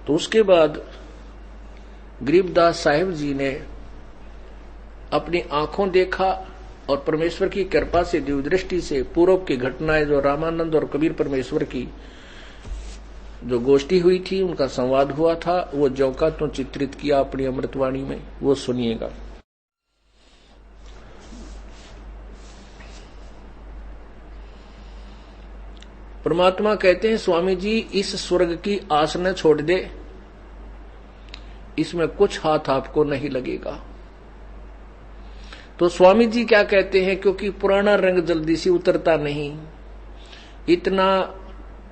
तो उसके बाद गरीबदास साहिब जी ने अपनी आंखों देखा और परमेश्वर की कृपा से दिव्य दृष्टि से पूर्व की घटनाएं जो रामानंद और कबीर परमेश्वर की जो गोष्ठी हुई थी, उनका संवाद हुआ था, वो ज्यों का त्यों चित्रित किया अपनी अमृतवाणी में। वो सुनिएगा। परमात्मा कहते हैं, स्वामी जी इस स्वर्ग की आस न छोड़ दे, इसमें कुछ हाथ आपको नहीं लगेगा। तो स्वामी जी क्या कहते हैं, क्योंकि पुराना रंग जल्दी से उतरता नहीं,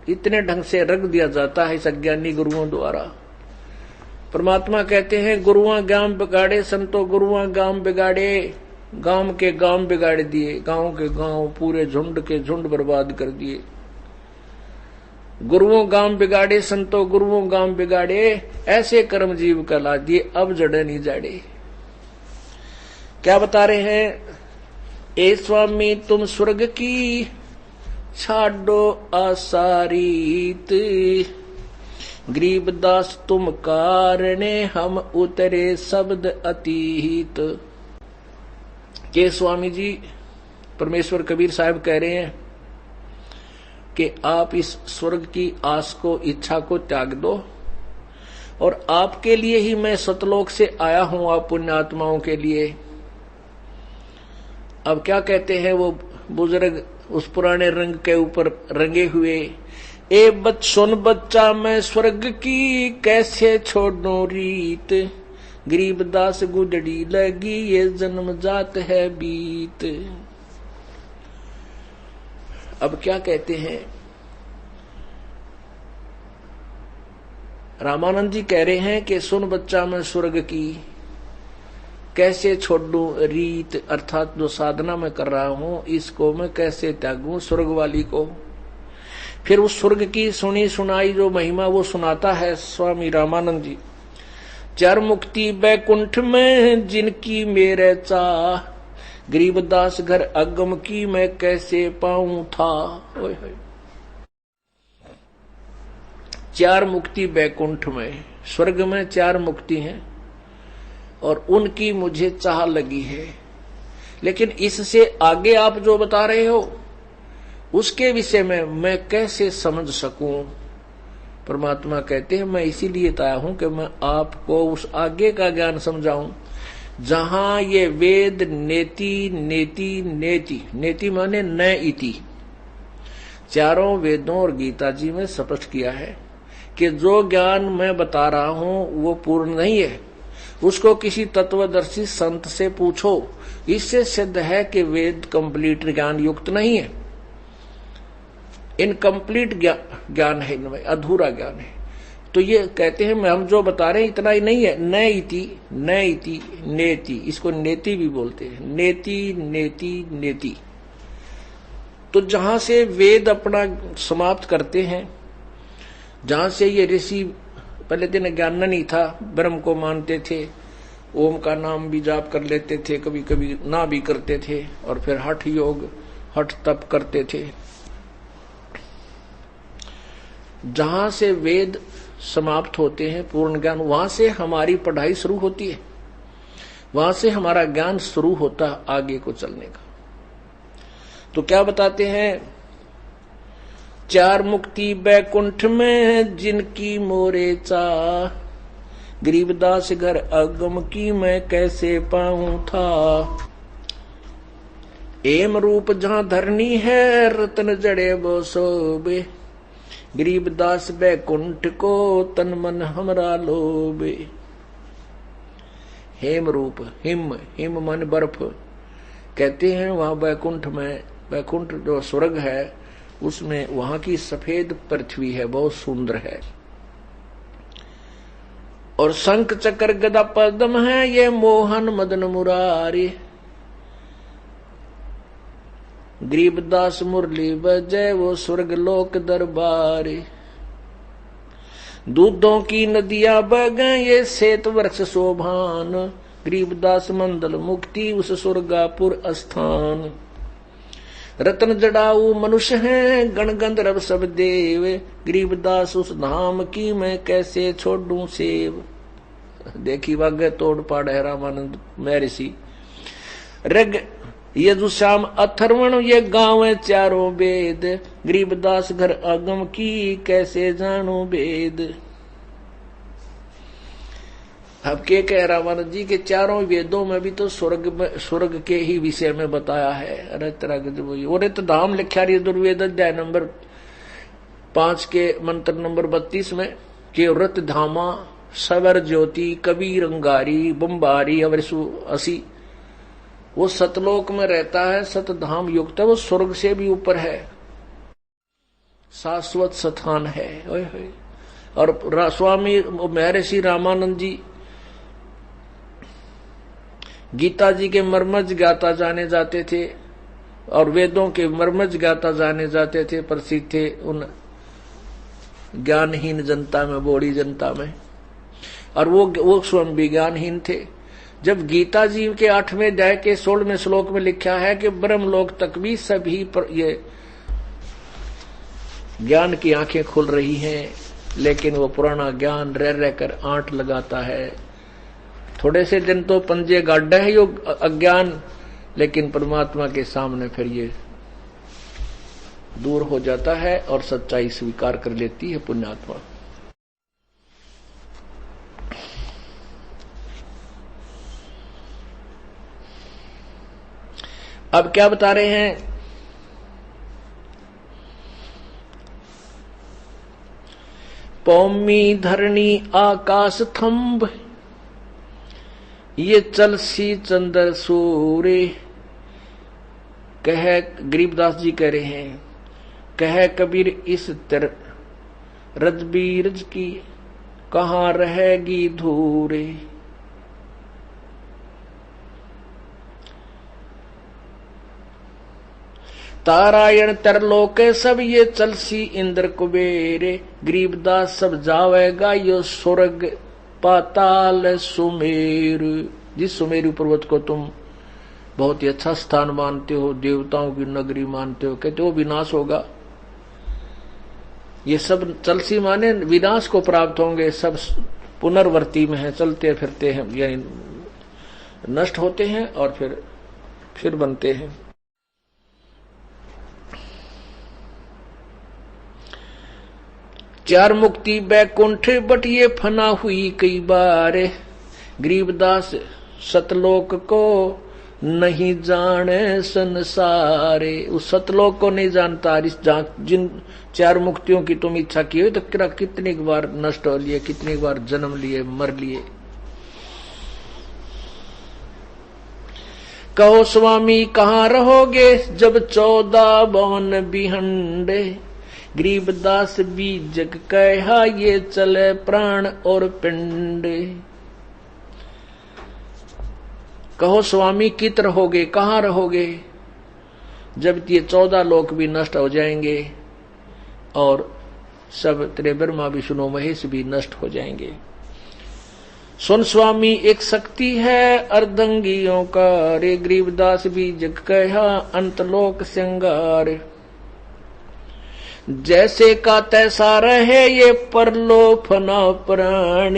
इतने ढंग से रंग दिया जाता है इस अज्ञानी गुरुओं द्वारा। परमात्मा कहते हैं, गुरुआ गांव बिगाड़े संतो गुरुआ गांव बिगाड़े, गांव के गांव बिगाड़ दिए, गांव के गांव पूरे झुंड के झुंड बर्बाद कर दिए। गुरुओं गांव बिगाड़े संतो गुरुओं गांव बिगाड़े, ऐसे कर्म जीव कहला दिए, अब जड़े नहीं जाड़े। क्या बता रहे हैं, ए स्वामी तुम स्वर्ग की छाड़ो आसारीत, गरीबदास तुम कारणे हम उतरे शब्द अतीत। के स्वामी जी परमेश्वर कबीर साहब कह रहे हैं कि आप इस स्वर्ग की आस को, इच्छा को त्याग दो, और आपके लिए ही मैं सतलोक से आया हूं, आप पुण्यात्माओं के लिए। अब क्या कहते हैं वो बुजुर्ग उस पुराने रंग के ऊपर रंगे हुए, ए सुन बच्चा मैं स्वर्ग की कैसे छोड़ो रीत, गरीबदास गुजड़ी लगी ये जन्म जात है बीत। अब क्या कहते हैं, रामानंद जी कह रहे हैं कि सुन बच्चा मैं स्वर्ग की कैसे छोड़ू रीत, अर्थात जो साधना मैं कर रहा हूं इसको मैं कैसे त्यागूं, स्वर्ग वाली को। फिर उस स्वर्ग की सुनी सुनाई जो महिमा वो सुनाता है स्वामी रामानंद जी। चार मुक्ति बैकुंठ में जिनकी मेरे चाह, गरीबदास घर अगम की मैं कैसे पाऊं था। चार मुक्ति बैकुंठ में, स्वर्ग में चार मुक्ति हैं और उनकी मुझे चाह लगी है, लेकिन इससे आगे आप जो बता रहे हो उसके विषय में मैं कैसे समझ सकूं। परमात्मा कहते हैं, मैं इसीलिए आया हूं कि मैं आपको उस आगे का ज्ञान समझाऊं, जहां ये वेद नेति नेति नेति, नेति माने न इति, चारों वेदों और गीता जी में स्पष्ट किया है कि जो ज्ञान मैं बता रहा हूं वो पूर्ण नहीं है, उसको किसी तत्वदर्शी संत से पूछो। इससे सिद्ध है कि वेद कंप्लीट ज्ञान युक्त नहीं है, इनकम्प्लीट ज्ञान है, इनमें अधूरा ज्ञान है। तो ये कहते हैं हम जो बता रहे हैं इतना ही नहीं है, न इति नेति, इसको नेति भी बोलते हैं, नेति नेति नेति। तो जहां से वेद अपना समाप्त करते हैं, जहां से ये ऋषि पहले दिन ज्ञान नहीं था, ब्रह्म को मानते थे, ओम का नाम भी जाप कर लेते थे, कभी कभी ना भी करते थे, और फिर हठ योग हठ तप करते थे। जहां से वेद समाप्त होते हैं, पूर्ण ज्ञान, वहां से हमारी पढ़ाई शुरू होती है, वहां से हमारा ज्ञान शुरू होता है आगे को चलने का। तो क्या बताते हैं, चार मुक्ति बैकुंठ में जिनकी मोरे चाह, गरीबदास घर अगम की मैं कैसे पाऊं था। एम रूप जहां धरनी है रतन जड़े वो सोबे, गरीबदास बैकुंठ को तन मन हमरा लोबे। हेम रूप, हिम मन बर्फ, कहते हैं वहां बैकुंठ में, बैकुंठ जो स्वर्ग है उसमें वहां की सफेद पृथ्वी है, बहुत सुंदर है, और शंख चक्र गदा पद्म है ये मोहन मदन मुरारी। गरीबदास मुरली बजय वो स्वर्ग लोक दरबारी, दूधों की नदियां बह गए ये श्वेत वृक्ष शोभान, गरीबदास मंडल मुक्ति उस स्वर्गापुर स्थान। रतन जड़ाऊ मनुष्य हैं, गण गंधर्व सब देव, गरीबदास उस धाम की मैं कैसे छोड़ूं सेव। देखी वाग्य तोड़ पाड़ है रामानंद महर्षि। रग यजुश्याम अथर्वण ये गाँव चारों वेद, गरीबदास घर आगम की कैसे जानो वेद। अब के कह रामानंद जी के चारों वेदों में भी तो स्वर्ग के ही विषय में बताया है। अरे तरह के और तो धाम लिखा रही दुर्वेद अध्याय नंबर 5 के मंत्र नंबर 32 में कि व्रत धामा सवर ज्योति कबीर अंगारी बम्बारी अवरसु असी। वो सतलोक में रहता है, सतधाम युक्त है, वो स्वर्ग से भी ऊपर है, शाश्वत स्थान है। और स्वामी महर्षि रामानंद जी गीता जी के मर्मज गाता जाने जाते थे और वेदों के मर्मज गाता जाने जाते थे, प्रसिद्ध थे उन ज्ञानहीन जनता में, बोड़ी जनता में। और वो स्वयं भी ज्ञानहीन थे। जब गीता जी के 8वें अध्याय के 16वें श्लोक में लिखा है कि ब्रह्मलोक तक भी सभी पर ये ज्ञान की आंखें खुल रही हैं, लेकिन वो पुराना ज्ञान रह रहकर आंट लगाता है। थोड़े से दिन तो पंजे गाड्डा है यो अज्ञान, लेकिन परमात्मा के सामने फिर ये दूर हो जाता है और सच्चाई स्वीकार कर लेती है पुण्यात्मा। अब क्या बता रहे हैं? पौमी धरणी आकाश थंब, ये चलसी चंद्र सूर्य। कह गरीबदास जी कह रहे हैं, कह कबीर इस तर रजबीरज की कहाँ रहेगी धूरे। तारायण तरलोक सब ये चलसी इंद्र कुबेरे, गरीबदास सब जावेगा यो स्वर्ग पाताल सुमेरु। जिस सुमेरु पर्वत को तुम बहुत ही अच्छा स्थान मानते हो, देवताओं की नगरी मानते हो, कहते हो विनाश होगा। ये सब चलसी माने विनाश को प्राप्त होंगे, सब पुनर्वर्ती में है, चलते फिरते हैं, यानी नष्ट होते हैं और फिर बनते हैं। चार मुक्ति बैकुंठ बट ये फना हुई कई बार, गरीबदास सतलोक को नहीं जाने संसारे। उस सतलोक को नहीं जानता। जिन चार मुक्तियों की तुम इच्छा की हो तो कितनी बार नष्ट हो लिए, कितनी बार जन्म लिए, मर लिए। कहो स्वामी कहाँ रहोगे जब 14 भवन बिहंडे, गरीबदास भी जग कहा ये चले प्राण और पिंड। कहो स्वामी कित रहोगे, कहाँ रहोगे जब ये 14 लोक भी नष्ट हो जाएंगे और सब तेरे ब्रह्मा विष्णु महेश भी नष्ट हो जाएंगे। सुन स्वामी एक शक्ति है अर्धंगियों का, रे गरीबदास भी जग कहा अंतलोक श्रृंगार। जैसे का तैसा रहे ये परलोफना प्राण,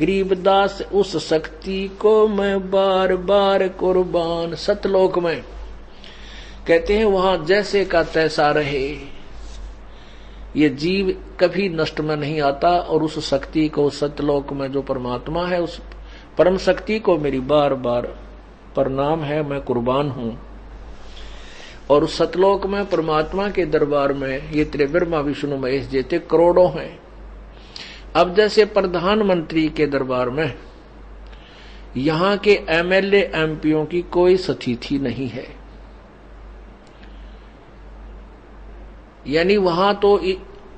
गरीबदास उस शक्ति को मैं बार बार कुर्बान। सतलोक में कहते हैं वहां जैसे का तैसा रहे, ये जीव कभी नष्ट में नहीं आता और उस शक्ति को सतलोक में जो परमात्मा है उस परम शक्ति को मेरी बार बार प्रणाम है, मैं कुर्बान हूं। और उस सतलोक में परमात्मा के दरबार में ये तेरे ब्रह्मा विष्णु महेश जैसे करोड़ों हैं। अब जैसे प्रधानमंत्री के दरबार में यहां के एमएलए एमपीओं की कोई स्थिति नहीं है, यानी वहां तो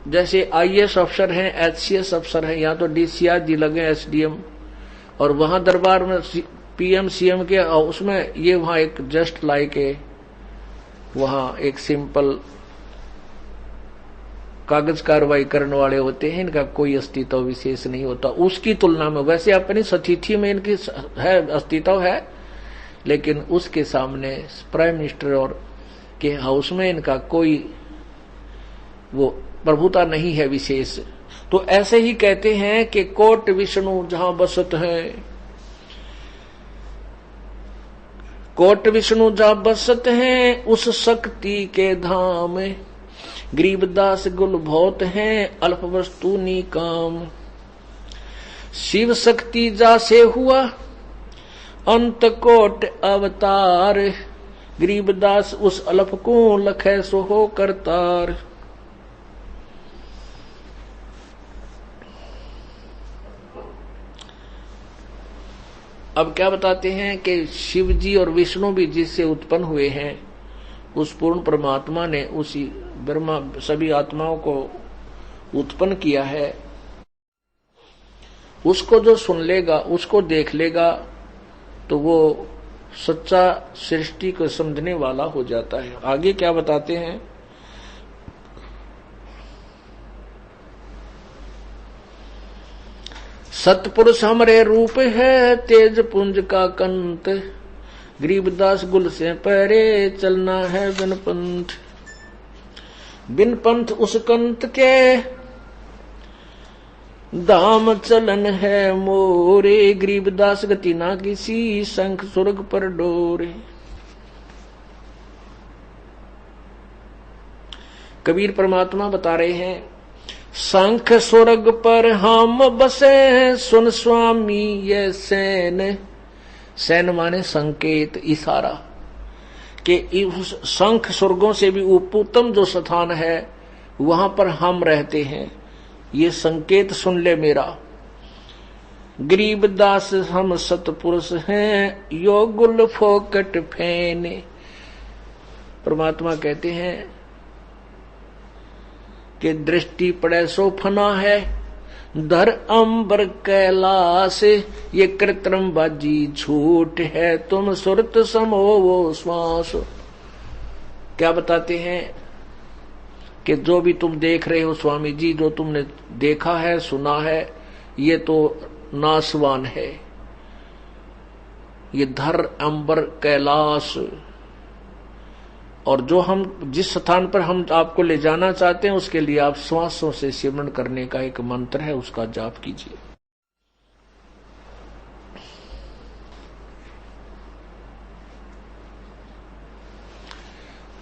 जैसे आईएएस अफसर हैं, एचसीएस अफसर हैं, यहाँ तो डीसीआर जी लगे, एसडीएम, और वहां दरबार में पीएम सीएम के उसमें ये वहां एक जस्ट लाइक है, वहां एक सिंपल कागज कार्रवाई करने वाले होते हैं, इनका कोई अस्तित्व विशेष नहीं होता उसकी तुलना में। वैसे अपनी स्थिति में इनकी है अस्तित्व है, लेकिन उसके सामने प्राइम मिनिस्टर और कि हाउस में इनका कोई वो प्रभुता नहीं है विशेष। तो ऐसे ही कहते हैं कि कोट विष्णु जहां बसत है, कोट विष्णु जहां बसत हैं उस शक्ति के धाम, गरीबदास गुल बहुत हैं अल्प वस्तु नी काम। शिव शक्ति जा से हुआ अंत कोट अवतार, गरीबदास उस अल्प को लखे सो हो करतार। अब क्या बताते हैं कि शिव जी और विष्णु भी जिससे उत्पन्न हुए हैं, उस पूर्ण परमात्मा ने उसी ब्रह्मा सभी आत्माओं को उत्पन्न किया है। उसको जो सुन लेगा, उसको देख लेगा, तो वो सच्चा सृष्टि को समझने वाला हो जाता है। आगे क्या बताते हैं, सतपुरुष हमरे रूप है तेज पुंज का कंत, गरीबदास गुल से परे चलना है बिन पंथ। बिन पंथ उस कंत के दाम चलन है मोरे, गरीबदास गति ना किसी शंख स्वर्ग पर डोरे। कबीर परमात्मा बता रहे हैं, शंख स्वर्ग पर हम बसे सुन स्वामी ये सैन। सैन माने संकेत, इशारा, कि शंख स्वर्गों से भी उत्तम जो स्थान है वहां पर हम रहते हैं, ये संकेत सुन ले मेरा। गरीबदास हम सतपुरुष हैं यो गुल फोकट फैने। परमात्मा कहते हैं कि दृष्टि पड़े सो फना है, धर अंबर कैलाश, ये कृत्रिम बाजी झूठ है, तुम सुरत समो वो श्वास। क्या बताते हैं कि जो भी तुम देख रहे हो स्वामी जी, जो तुमने देखा है सुना है, ये तो नासवान है, ये धर अंबर कैलाश। और जो हम जिस स्थान पर हम आपको ले जाना चाहते हैं उसके लिए आप श्वासों से सिमरण करने का एक मंत्र है, उसका जाप कीजिए।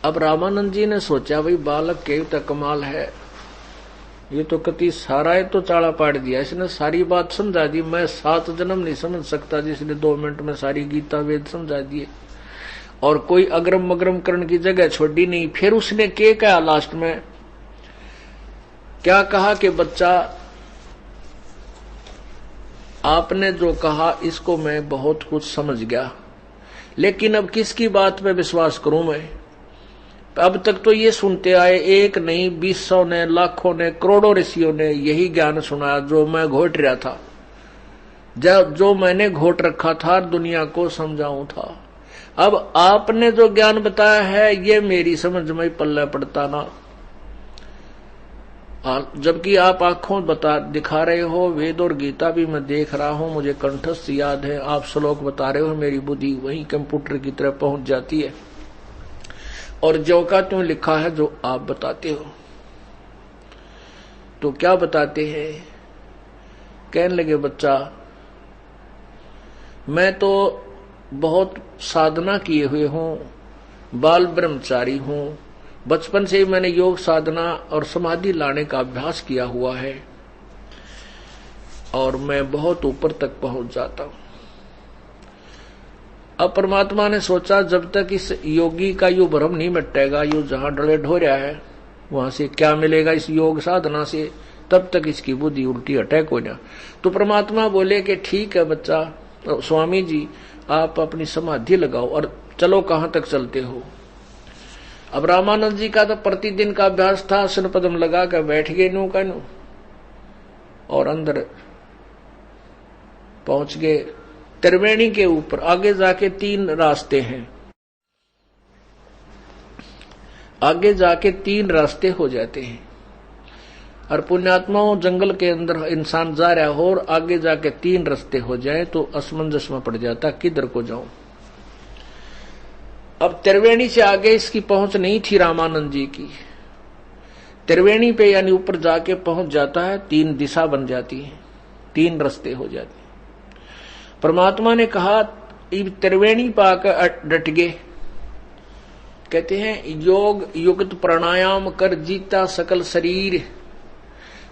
अब रामानंद जी ने सोचा, भाई बालक के तो कमाल है, ये तो कति सारा है तो चाड़ा पाड़ दिया, इसने सारी बात समझा दी। मैं 7 जन्म नहीं समझ सकता जिसने 2 मिनट में सारी गीता वेद समझा दिए, और कोई अग्रम मग्रम करने की जगह छोड़ी नहीं। फिर उसने क्या कहा लास्ट में, क्या कहा कि बच्चा आपने जो कहा इसको मैं बहुत कुछ समझ गया, लेकिन अब किसकी बात पे विश्वास करूं मैं? अब तक तो ये सुनते आए, एक नहीं 200 ने, लाखों ने, करोड़ों ऋषियों ने यही ज्ञान सुनाया जो मैं घोट रहा था, जो मैंने घोट रखा था, दुनिया को समझाऊं था। अब आपने जो ज्ञान बताया है ये मेरी समझ में पल्ले पड़ता ना, जबकि आप आंखों दिखा रहे हो, वेद और गीता भी मैं देख रहा हूं, मुझे कंठस्थ याद है, आप श्लोक बता रहे हो, मेरी बुद्धि वहीं कंप्यूटर की तरह पहुंच जाती है, और जो का त्यों लिखा है जो आप बताते हो। तो क्या बताते हैं, कहने लगे बच्चा मैं तो बहुत साधना किए हुए हूं, बाल ब्रह्मचारी हूं, बचपन से ही मैंने योग साधना और समाधि लाने का अभ्यास किया हुआ है, और मैं बहुत ऊपर तक पहुंच जाता हूं। अब परमात्मा ने सोचा जब तक इस योगी का यो भ्रम नहीं मिटेगा, यो जहां डले ढोर्या है वहां से क्या मिलेगा इस योग साधना से, तब तक इसकी बुद्धि उल्टी अटैक हो जाए। तो परमात्मा बोले कि ठीक है बच्चा, स्वामी जी आप अपनी समाधि लगाओ और चलो, कहां तक चलते हो। अब रामानंद जी का तो प्रतिदिन का अभ्यास था, आसन पद्म लगा कर बैठ गए नू का नू, और अंदर पहुंच गए त्रिवेणी के ऊपर। आगे जाके 3 रास्ते हैं, आगे जाके 3 रास्ते हो जाते हैं, और पुण्यात्माओं जंगल के अंदर इंसान जा रहा हो और आगे जाके 3 रास्ते हो जाए तो असमंजस में पड़ जाता किधर को जाऊं। अब त्रिवेणी से आगे इसकी पहुंच नहीं थी रामानंद जी की। त्रिवेणी पे यानी ऊपर जाके पहुंच जाता है, 3 दिशा बन जाती है, 3 रास्ते हो जाते हैं। परमात्मा ने कहा त्रिवेणी पाकर डट गए। कहते हैं योग युक्त प्राणायाम कर जीता सकल शरीर,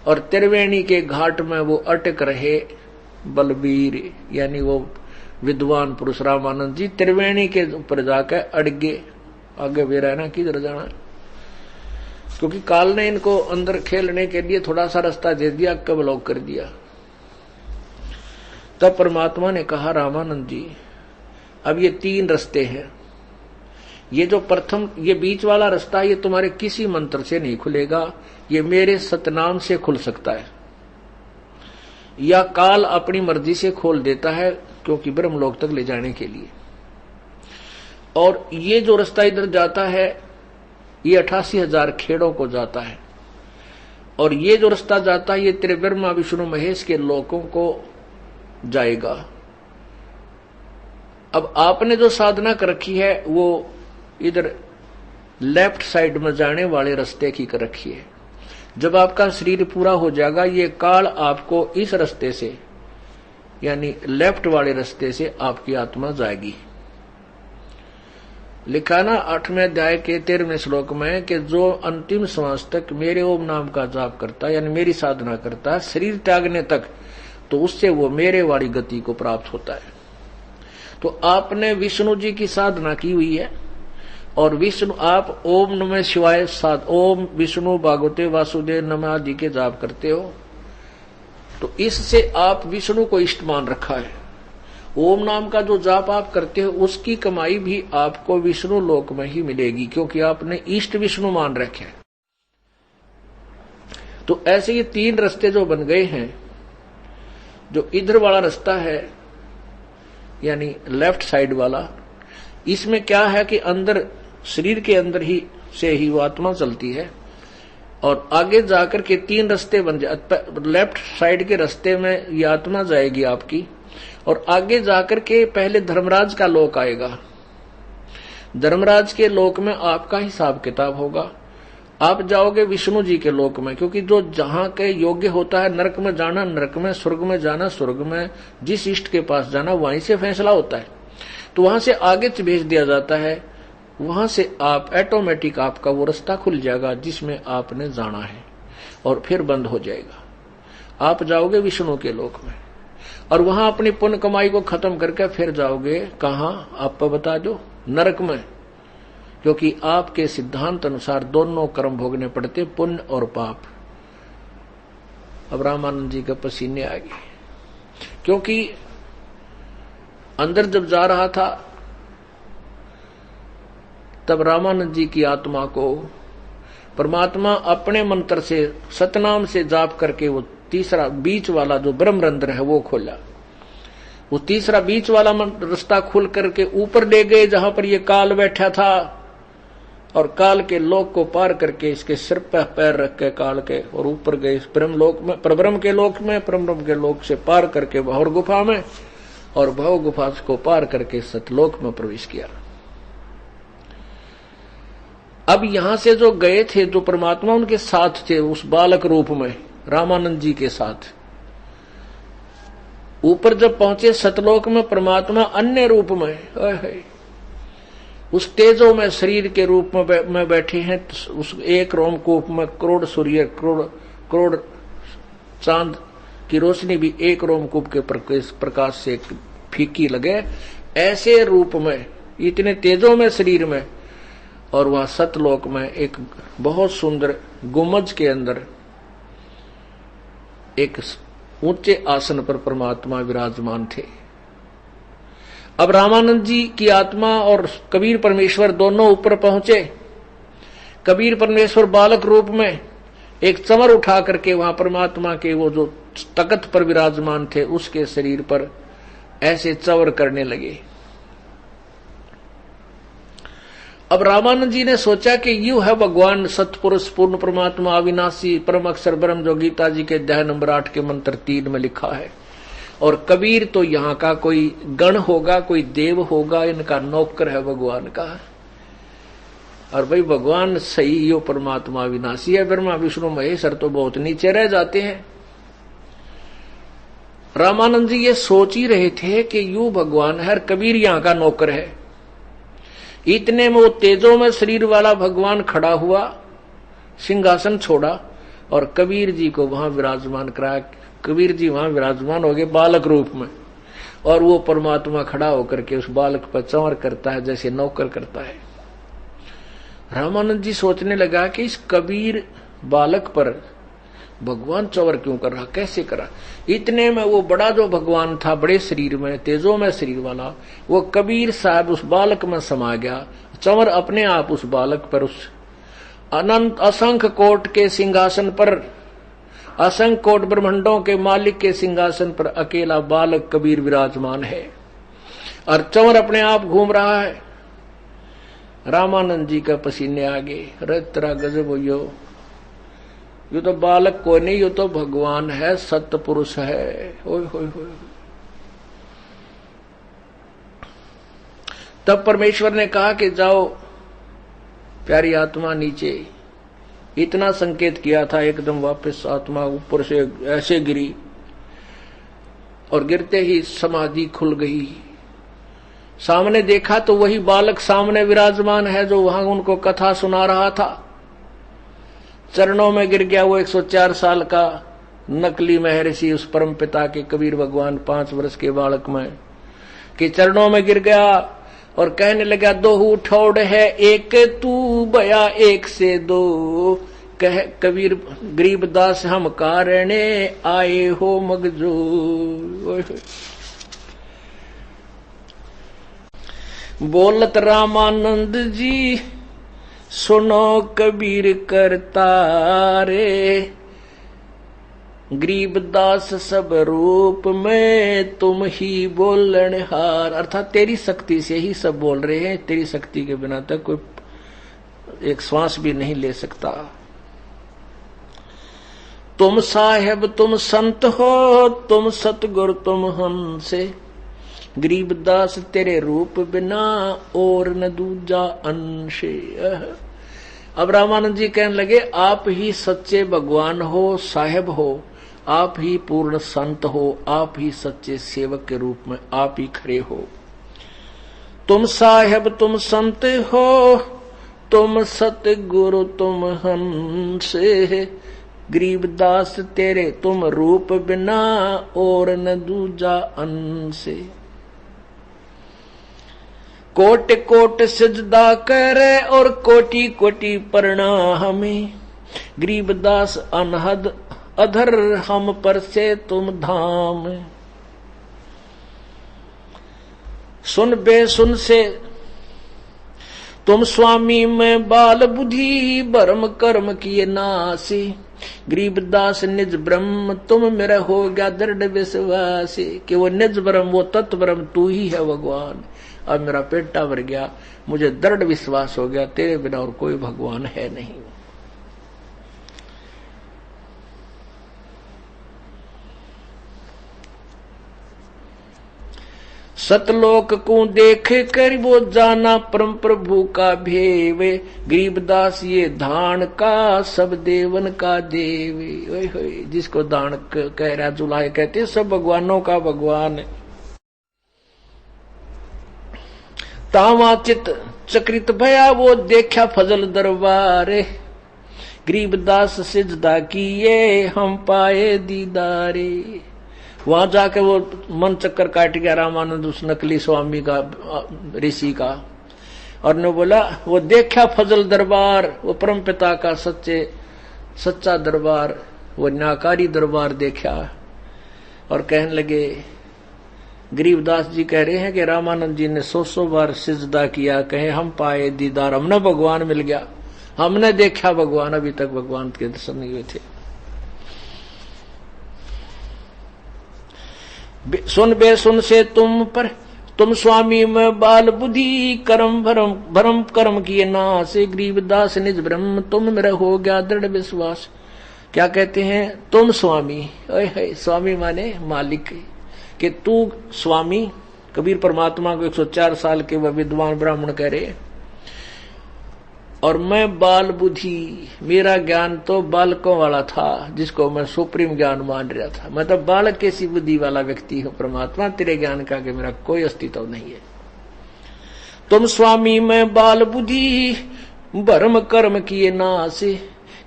और त्रिवेणी के घाट में वो अटक रहे बलबीर, यानी वो विद्वान पुरुष रामानंद जी त्रिवेणी के ऊपर जाकर अड़ गए। आगे वे रहना किधर जाना, क्योंकि काल ने इनको अंदर खेलने के लिए थोड़ा सा रास्ता दे दिया, कब ब्लॉक कर दिया। तब परमात्मा ने कहा रामानंद जी अब ये 3 रास्ते हैं, ये जो प्रथम ये बीच वाला रास्ता ये तुम्हारे किसी मंत्र से नहीं खुलेगा, ये मेरे सतनाम से खुल सकता है, या काल अपनी मर्जी से खोल देता है क्योंकि ब्रह्मलोक तक ले जाने के लिए। और ये जो रास्ता इधर जाता है ये 88,000 खेड़ों को जाता है, और ये जो रास्ता जाता है ये त्रिब्रह्मा विष्णु महेश के लोकों को जाएगा। अब आपने जो साधना कर रखी है वो इधर लेफ्ट साइड में जाने वाले रास्ते की कर रखी है। जब आपका शरीर पूरा हो जाएगा ये काल आपको इस रास्ते से यानी लेफ्ट वाले रास्ते से आपकी आत्मा जाएगी। लिखा ना 8वें अध्याय के 13वें श्लोक में कि जो अंतिम श्वास तक मेरे ओम नाम का जाप करता है यानी मेरी साधना करता है शरीर त्यागने तक, तो उससे वो मेरे वाली गति को प्राप्त होता है। तो आपने विष्णु जी की साधना की हुई है, और विष्णु आप ओम नमः शिवाय ओम विष्णु भागवते वासुदेव नमः आदि के जाप करते हो, तो इससे आप विष्णु को इष्ट मान रखा है। ओम नाम का जो जाप आप करते हो उसकी कमाई भी आपको विष्णु लोक में ही मिलेगी, क्योंकि आपने इष्ट विष्णु मान रखे हैं। तो ऐसे ये 3 रास्ते जो बन गए हैं, जो इधर वाला रास्ता है यानी लेफ्ट साइड वाला, इसमें क्या है कि अंदर शरीर के अंदर ही से ही वो आत्मा चलती है, और आगे जाकर के 3 रास्ते बन जाते। लेफ्ट साइड के रास्ते में ये आत्मा जाएगी आपकी, और आगे जाकर के पहले धर्मराज का लोक आएगा। धर्मराज के लोक में आपका हिसाब किताब होगा, आप जाओगे विष्णु जी के लोक में, क्योंकि जो जहां के योग्य होता है नरक में जाना नरक में, स्वर्ग में जाना स्वर्ग में, जिस इष्ट के पास जाना वहीं से फैसला होता है। तो वहां से आगे भेज दिया जाता है, वहां से आप ऑटोमेटिक आपका वो रास्ता खुल जाएगा जिसमें आपने जाना है, और फिर बंद हो जाएगा। आप जाओगे विष्णु के लोक में, और वहां अपनी पुण्य कमाई को खत्म करके फिर जाओगे कहां, आप बता दो, नरक में, क्योंकि आपके सिद्धांत अनुसार दोनों कर्म भोगने पड़ते, पुण्य और पाप। अब रामानंद जी के पसीने आ गए, क्योंकि अंदर जब जा रहा था तब रामानंद जी की आत्मा को परमात्मा अपने मंत्र से सतनाम से जाप करके वो तीसरा बीच वाला जो ब्रह्मरंध्र है वो खोला। वो तीसरा बीच वाला रास्ता खुल करके ऊपर ले गए जहां पर ये काल बैठा था, और काल के लोक को पार करके इसके सिर पर पैर रख के काल के और ऊपर गए ब्रह्मलोक में, परब्रह्म के लोक में, परब्रह्म के लोक से पार करके भौर गुफा में, और भव गुफा को पार करके सतलोक में प्रवेश किया। अब यहां से जो गए थे, जो परमात्मा उनके साथ थे उस बालक रूप में रामानंद जी के साथ, ऊपर जब पहुंचे सतलोक में परमात्मा अन्य रूप में उस तेजो में शरीर के रूप में बैठे हैं। उस एक रोमकूप में करोड़ सूर्य करोड़ चांद की रोशनी भी एक रोमकूप के प्रकाश से फीकी लगे, ऐसे रूप में इतने तेजों में शरीर में, और वह सतलोक में एक बहुत सुंदर गुमज के अंदर एक ऊंचे आसन पर परमात्मा विराजमान थे। अब रामानंद जी की आत्मा और कबीर परमेश्वर दोनों ऊपर पहुंचे। कबीर परमेश्वर बालक रूप में एक चमर उठा करके वहां परमात्मा के वो जो तख्त पर विराजमान थे उसके शरीर पर ऐसे चवर करने लगे। अब रामानंद जी ने सोचा कि यू है भगवान सतपुरुष पूर्ण परमात्मा अविनाशी परम अक्षर ब्रह्म, जो गीता जी के अध्याय नंबर 8 के मंत्र 3 में लिखा है। और कबीर तो यहाँ का कोई गण होगा, कोई देव होगा, इनका नौकर है भगवान का। और भाई भगवान सही, यो परमात्मा विनाशी है, ब्रह्मा विष्णु महेश्वर तो बहुत नीचे रह जाते हैं। रामानंद जी ये सोच ही रहे थे कि यू भगवान है, कबीर यहां का नौकर है। इतने में वो तेजों में शरीर वाला भगवान खड़ा हुआ, सिंहासन छोड़ा और कबीर जी को वहां विराजमान कराया। कबीर जी वहां विराजमान हो गए बालक रूप में, और वो परमात्मा खड़ा होकर के उस बालक पर चंवर करता है जैसे नौकर करता है। रामानंद जी सोचने लगा कि इस कबीर बालक पर भगवान चंवर क्यों कर रहा, कैसे करा। इतने में वो बड़ा जो भगवान था, बड़े शरीर में, तेजों में शरीर वाला, वो कबीर साहब उस बालक में समा गया। चंवर अपने आप उस बालक पर, उस अनंत असंख्य कोट के सिंहासन पर, असंख्य कोट ब्रह्मांडों के मालिक के सिंहासन पर अकेला बालक कबीर विराजमान है और चंवर अपने आप घूम रहा है। रामानंद जी का पसीने आ गए। अरे तेरा गजब हो, यो तो बालक कोई नहीं, यो तो भगवान है, सत्य पुरुष है। ओए होए होए। तब परमेश्वर ने कहा कि जाओ प्यारी आत्मा नीचे। इतना संकेत किया था, एकदम वापस आत्मा ऊपर से ऐसे गिरी और गिरते ही समाधि खुल गई। सामने देखा तो वही बालक सामने विराजमान है जो वहां उनको कथा सुना रहा था। चरणों में गिर गया वो 104 साल का नकली महर्षि, उस परम पिता के कबीर भगवान 5 वर्ष के बालक में के चरणों में गिर गया और कहने लगा, दो ठोड़ है एक तू बया एक से दो, कह कबीर गरीबदास हम कारणे आए हो मगजो। बोलत रामानंद जी सुनो कबीर करता रे, गरीबदास सब रूप में तुम ही बोलन हार। अर्थात तेरी शक्ति से ही सब बोल रहे हैं, तेरी शक्ति के बिना तक कोई एक श्वास भी नहीं ले सकता। तुम साहेब तुम संत हो, तुम सतगुरु तुम हमसे, गरीबदास तेरे रूप बिना और न दूजा अंशे। अब रामानंद जी कहने लगे, आप ही सच्चे भगवान हो, साहेब हो, आप ही पूर्ण संत हो, आप ही सच्चे सेवक के रूप में आप ही खड़े हो। तुम साहेब तुम संत हो, तुम सतगुरु तुम हमसे, गरीबदास तेरे तुम रूप बिना और न दूजा अंशे। कोटि कोटि सिजदा करे और कोटि कोटि प्रणाम, गरीबदास अनहद अधर हम पर से तुम धाम। सुन बेसुन से तुम स्वामी में बाल बुद्धि, भरम कर्म किए नासी, गरीबदास निज ब्रह्म तुम मेरा हो गया दृढ़ विश्वासी। कि वो निज ब्रह्म, वो तत्व ब्रह्म तू ही है भगवान। अब मेरा पेटा भर गया, मुझे दृढ़ विश्वास हो गया तेरे बिना और कोई भगवान है नहीं। सतलोक को देख कर वो जाना परम प्रभु का भेवे, गरीबदास ये दान का सब देवन का देवे। ओए होए, जिसको दान कह रहा जुलाए कहते सब भगवानों का भगवान है। तावाचित चक्रित भया वो देखा फजल दरबारे, गरीबदास सिजदा किए हम पाए दीदारे। वहां जाके वो मन चक्कर काट गया रामानंद उस नकली स्वामी का, ऋषि का, और ने बोला वो देखा फजल दरबार, वो परम पिता का सच्चा दरबार, वो नाकारी दरबार देखा। और कहने लगे, गरीबदास जी कह रहे हैं कि रामानंद जी ने 100 बार सिजदा किया, कहे हम पाए दीदार, हमने भगवान मिल गया, हमने देखा भगवान, अभी तक भगवान के दर्शन नहीं हुए थे। सुन बेसुन से तुम पर तुम स्वामी में बाल बुद्धि, कर्म भरम कर्म किए नासे, गरीबदास निज ब्रह्म तुम मेरा हो गया दृढ़ विश्वास। क्या कहते हैं, तुम स्वामी, स्वामी माने मालिक, कि तू स्वामी। कबीर परमात्मा को 104 साल के वह विद्वान ब्राह्मण कह रहे, और मैं बाल बुद्धि, मेरा ज्ञान तो बालकों वाला था, जिसको मैं सुप्रीम ज्ञान मान रहा था। मैं तो बालक कैसी बुद्धि वाला व्यक्ति हूं परमात्मा, तेरे ज्ञान का कि मेरा कोई अस्तित्व नहीं है। तुम स्वामी मैं बाल बुद्धि, भरम कर्म किए नाश,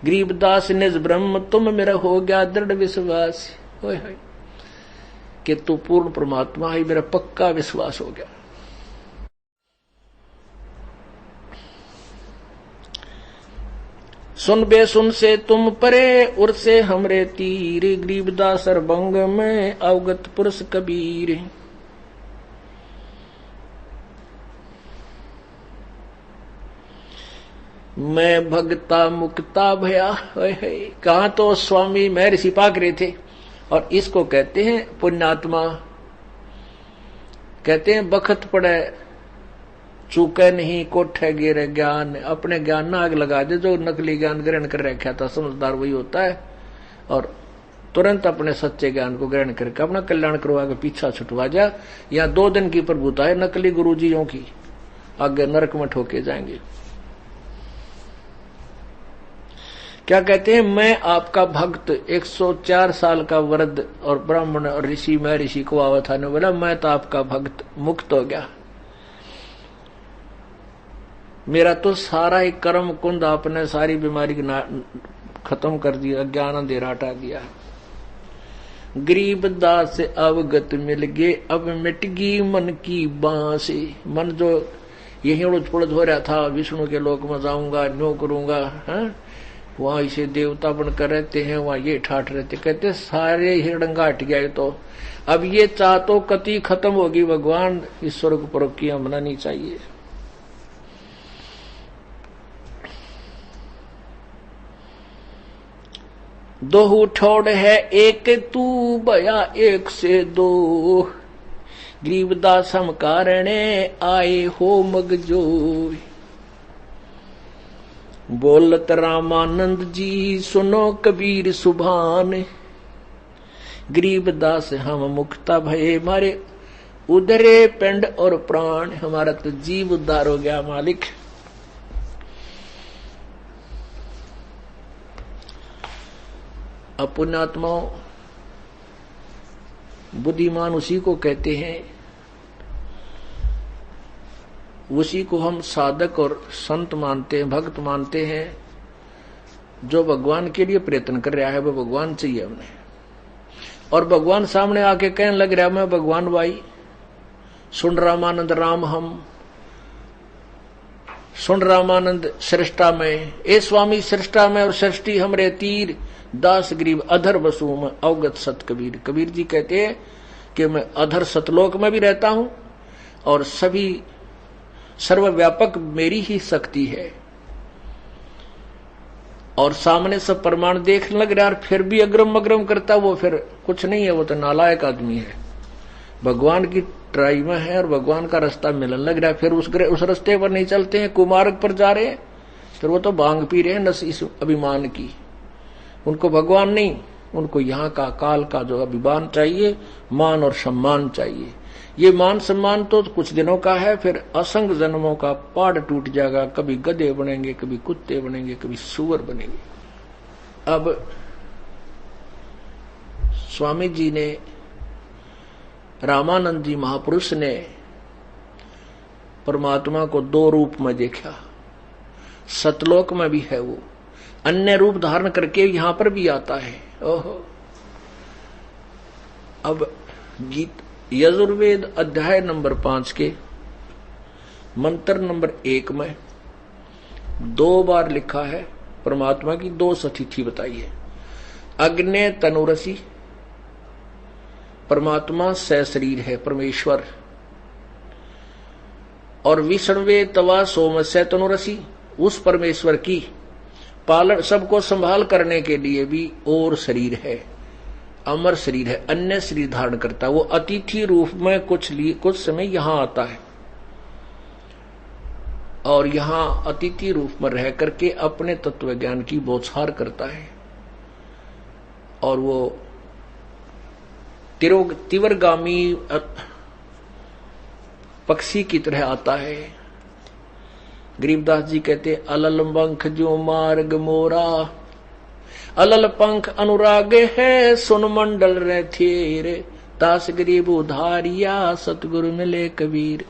गरीबदास निज ब्रह्म तुम मेरा हो गया दृढ़ विश्वास। होय होय कि तू पूर्ण परमात्मा है, मेरा पक्का विश्वास हो गया। सुन बेसुन से तुम परे, उर से हमरे तीर, गरीबदास बंग में अवगत पुरुष कबीर। मैं भगता मुक्ता भया। कहा तो स्वामी महर्षि पाक रहे थे, और इसको कहते हैं पुण्यात्मा। कहते हैं बखत पड़े चूके नहीं, कोठे गिरे ज्ञान। अपने ज्ञान ना आग लगा दे, जो नकली ज्ञान ग्रहण कर रखा था, समझदार वही होता है, और तुरंत अपने सच्चे ज्ञान को ग्रहण करके अपना कल्याण करवा के पीछा छुटवा जा। या 2 दिन की प्रभुता है नकली गुरुजियों की, आगे नरक में ठोके जाएंगे। क्या कहते हैं, मैं आपका भक्त 104 साल का वृद्ध और ब्राह्मण और ऋषि महर्षि को अवथा ने बोला, मैं तो आपका भक्त मुक्त हो गया, मेरा तो सारा ही कर्म कुंद आपने सारी बीमारी खत्म कर दिया, ज्ञान अंधेरा हटा दिया। गरीब दास से अवगत मिल गए, अब मिट गई मन की बांसे। मन जो यही उड़द पुड़द हो रहा था, विष्णु के लोक में जाऊंगा, न्यो करूंगा, वहां इसे देवता बनकर रहते हैं, वहां ये ठाठ रहते, कहते सारे हिरडंगा हट गया। तो अब ये चाह तो कति खत्म होगी, भगवान ईश्वर को परोक्तियां मनानी चाहिए। दोहू ठोड़ है एक तू भया 1 से 2, गरीबदास हम कारणे आए हो मगजो। बोलत रामानंद जी सुनो कबीर सुभान, गरीबदास हम मुक्ता भये, मारे उधरे पिंड और प्राण। हमारा तो जीव उद्धार हो गया मालिक। अपुण्यात्माओं, बुद्धिमान उसी को कहते हैं, उसी को हम साधक और संत मानते हैं, भक्त मानते हैं। जो भगवान के लिए प्रयत्न कर रहा है वो भगवान चाहिए हमने। और भगवान सामने आके कहने लग रहा, मैं भगवान भाई सुन रामानंद राम हम, सुन रामानंद सृष्टा में, ए स्वामी सृष्टा में और सृष्टि हमरे तीर, दास गरीब अधर बसु में अवगत सत कबीर। कबीर जी कहते हैं कि मैं अधर सतलोक में भी रहता हूं, और सभी सर्वव्यापक मेरी ही शक्ति है। और सामने सब प्रमाण देखने लग रहा, फिर भी अग्रम अग्रम करता, वो फिर कुछ नहीं है, वो तो नालायक आदमी है। भगवान की ट्राई में है और भगवान का रास्ता मिलने लग रहा है, फिर उस रास्ते पर नहीं चलते हैं, कुमार्ग पर जा रहे हैं, फिर वो तो भांग पी रहे हैं नस इस अभिमान की। उनको भगवान नहीं, उनको यहाँ का काल का जो अभिमान चाहिए, मान और सम्मान चाहिए। ये मान सम्मान तो कुछ दिनों का है, फिर असंख्य जन्मों का पाड़ टूट जाएगा। कभी गधे बनेंगे, कभी कुत्ते बनेंगे, कभी सुअर बनेंगे। अब स्वामी जी ने, रामानंद जी महापुरुष ने परमात्मा को 2 रूप में देखा। सतलोक में भी है वो, अन्य रूप धारण करके यहां पर भी आता है। ओहो, अब गीत यजुर्वेद अध्याय नंबर 5 के मंत्र नंबर 1 में 2 बार लिखा है, परमात्मा की 2 सतिथि बताई है। अग्नि तनुरसी, परमात्मा सशरीर है परमेश्वर। और विष्णवे तवा सोमस्य तनुरसी, उस परमेश्वर की पालन सबको संभाल करने के लिए भी और शरीर है, अमर शरीर है, अन्य शरीर धारण करता है। वो अतिथि रूप में कुछ समय यहां आता है, और यहां अतिथि रूप में रह करके अपने तत्व ज्ञान की बौछार करता है। और वो तीव्रगामी पक्षी की तरह आता है, गरीबदास जी कहते अलल पंख जो मार्ग मोरा, अलल पंख अनुराग है सुन मंडल रे थेर, दास गरीब उधारिया सतगुरु मिले कबीर।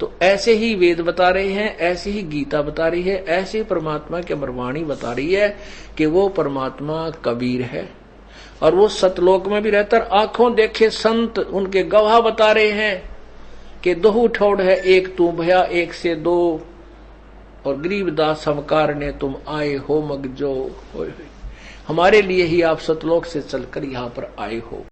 तो ऐसे ही वेद बता रहे हैं, ऐसे ही गीता बता रही है, ऐसे ही परमात्मा की अमरवाणी बता रही है कि वो परमात्मा कबीर है और वो सतलोक में भी रहता है। आंखों देखे संत उनके गवाह बता रहे हैं कि दोहू ठोड़ है एक तू भया एक से दो, और गरीबदास हमकार ने तुम आए हो मग जो, हमारे लिए ही आप सतलोक से चलकर यहाँ पर आए हो।